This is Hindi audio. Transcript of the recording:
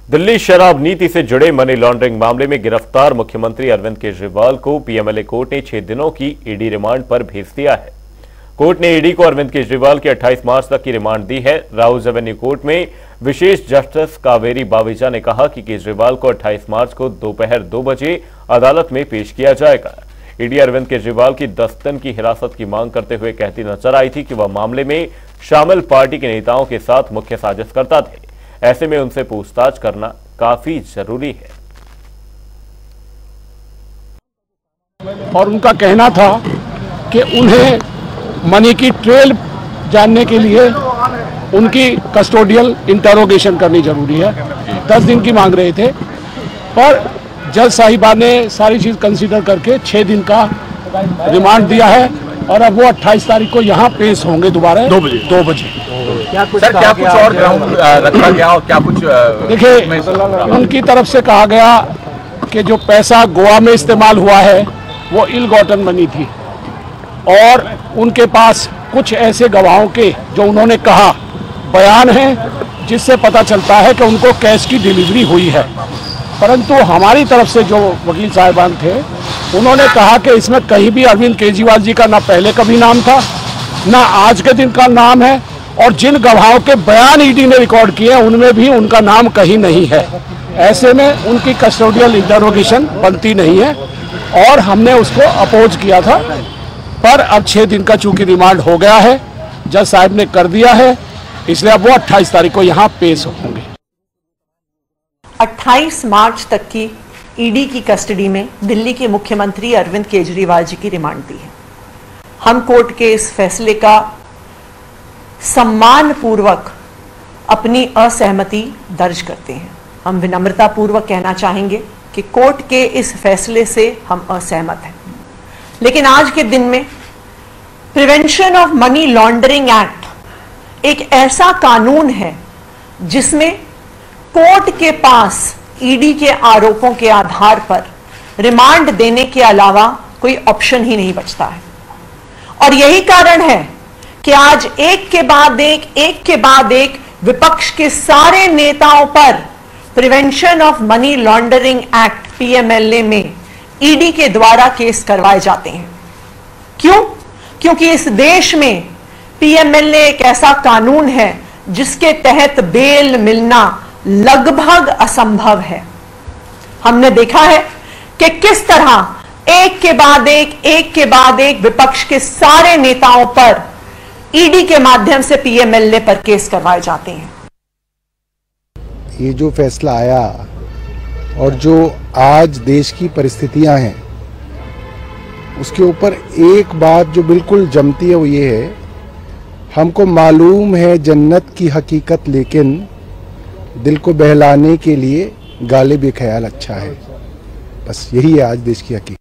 दिल्ली शराब नीति से जुड़े मनी लॉन्ड्रिंग मामले में गिरफ्तार मुख्यमंत्री अरविंद केजरीवाल को पीएमएलए कोर्ट ने 6 दिनों की ईडी रिमांड पर भेज दिया है। कोर्ट ने ईडी को अरविंद केजरीवाल की 28 मार्च तक की रिमांड दी है। राउज एवेन्यू कोर्ट में विशेष जस्टिस कावेरी बावेजा ने कहा कि केजरीवाल को 28 मार्च को दोपहर 2 बजे अदालत में पेश किया जाएगा। ईडी अरविंद केजरीवाल की 10 दिन की हिरासत की मांग करते हुए कहती नजर आई थी कि वह मामले में शामिल पार्टी के नेताओं के साथ मुख्य साजिशकर्ता थे। ऐसे में उनसे पूछताछ करना काफी जरूरी है। और उनका कहना था कि उन्हें मनी की ट्रेल जानने के लिए उनकी कस्टोडियल इंटरोगेशन करनी जरूरी है। 10 दिन की मांग रहे थे, पर जज साहिबा ने सारी चीज कंसीडर करके 6 दिन का रिमांड दिया है और अब वो 28 तारीख को यहाँ पेश होंगे दोबारा 2 बजे। क्या कुछ और ग्राउंड रखा गया और क्या कुछ देखिए, उनकी तरफ से कहा गया कि जो पैसा गोवा में इस्तेमाल हुआ है वो इल गॉटन मनी थी और उनके पास कुछ ऐसे गवाहों के जो उन्होंने कहा बयान हैं जिससे पता चलता है कि उनको कैश की डिलीवरी हुई है। परंतु हमारी तरफ से जो वकील साहिबान थे उन्होंने कहा कि इसमें कहीं भी अरविंद केजरीवाल जी का ना पहले कभी नाम था ना आज के दिन का नाम है, और जिन गवाहों के बयान ईडी ने रिकॉर्ड किए उनमें भी उनका नाम कहीं नहीं है। ऐसे में उनकी कस्टोडियल इंटरोगेशन बनती नहीं है और हमने उसको अपोज किया था, पर अब 6 दिन का चूंकि रिमांड हो गया है, जज साहब ने कर दिया है, इसलिए अब वो 28 तारीख को यहाँ पेश होंगे। 28 मार्च तक की ईडी की कस्टडी में दिल्ली के मुख्यमंत्री अरविंद केजरीवाल जी की रिमांड दी है। हम कोर्ट के इस फैसले का सम्मान पूर्वक अपनी असहमति दर्ज करते हैं। हम विनम्रता पूर्वक कहना चाहेंगे कि कोर्ट के इस फैसले से हम असहमत हैं, लेकिन आज के दिन में prevention of money laundering act एक ऐसा कानून है जिसमें कोर्ट के पास ईडी के आरोपों के आधार पर रिमांड देने के अलावा कोई ऑप्शन ही नहीं बचता है। और यही कारण है कि आज एक के बाद एक विपक्ष के सारे नेताओं पर prevention of money laundering act PMLA में ईडी के द्वारा केस करवाए जाते हैं। क्यों? क्योंकि इस देश में पीएमएलए एक ऐसा कानून है जिसके तहत बेल मिलना लगभग असंभव है। हमने देखा है कि किस तरह एक के बाद एक विपक्ष के सारे नेताओं पर ईडी के माध्यम से पीएमएलए पर केस करवाए जाते हैं। ये जो फैसला आया और जो आज देश की परिस्थितियां हैं उसके ऊपर एक बात जो बिल्कुल जमती है वो ये है, हमको मालूम है जन्नत की हकीकत लेकिन दिल को बहलाने के लिए गालिब ये ख्याल अच्छा है। बस यही है आज देश की हकीकत।